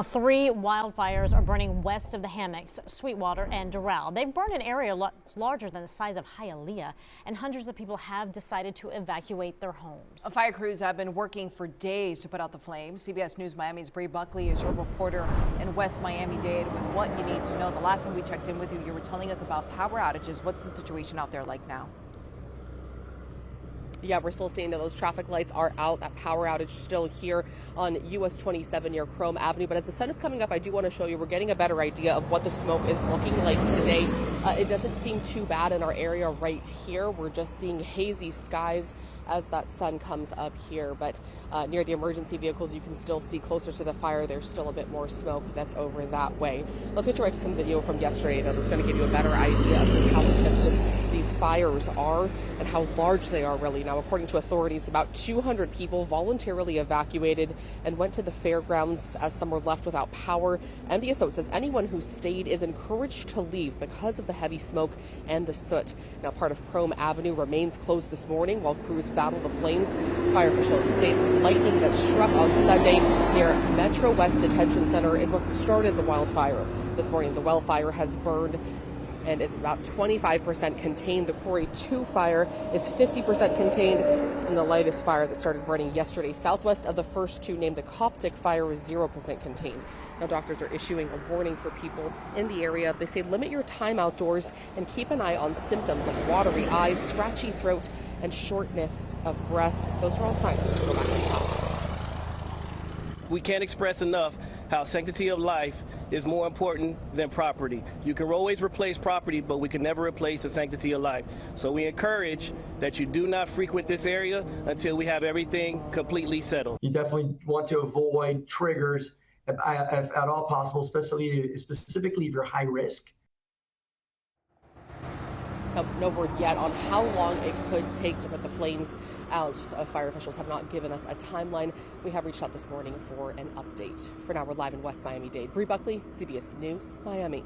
Now, 3 wildfires are burning west of the hammocks, Sweetwater and Doral. They've burned an area larger than the size of Hialeah, and hundreds of people have decided to evacuate their homes. Fire crews have been working for days to put out the flames. CBS News Miami's Buckley is your reporter in West Miami-Dade with what you need to know. The last time we checked in with you, you were telling us about power outages. What's the situation out there like now? Yeah, we're still seeing that those traffic lights are out. That power outage still here on US 27 near Chrome Avenue. But as the sun is coming up, I do want to show you we're getting a better idea of what the smoke is looking like today. It doesn't seem too bad in our area right here. We're just seeing hazy skies as that sun comes up here. But near the emergency vehicles, you can still see closer to the fire. There's still a bit more smoke that's over that way. Let's get you right to some video from yesterday that's going to give you a better idea of just how extensive these fires are and how large they are really. Now, according to authorities, about 200 people voluntarily evacuated and went to the fairgrounds as some were left without power. MDSO says anyone who stayed is encouraged to leave because of the heavy smoke and the soot. Now, part of Chrome Avenue remains closed this morning while crews battle the flames. Fire officials say lightning that struck on Sunday near Metro West Detention Center is what started the wildfire. This morning, the wildfire has burned and is about 25% contained. The Quarry 2 fire is 50% contained, and the latest fire that started burning yesterday southwest of the first two, named the Coptic fire, is 0% contained. Now, doctors are issuing a warning for people in the area. They say limit your time outdoors and keep an eye on symptoms like watery eyes, scratchy throat, and shortness of breath. Those are all signs to go back inside. We can't express enough how sanctity of life is more important than property. You can always replace property, but we can never replace the sanctity of life. So we encourage that you do not frequent this area until we have everything completely settled. You definitely want to avoid triggers if at all possible, specifically if you're high risk. No word yet on how long it could take to put the flames out. Fire officials have not given us a timeline. We have reached out this morning for an update. For now, we're live in West Miami-Dade. Buckley, CBS News, Miami.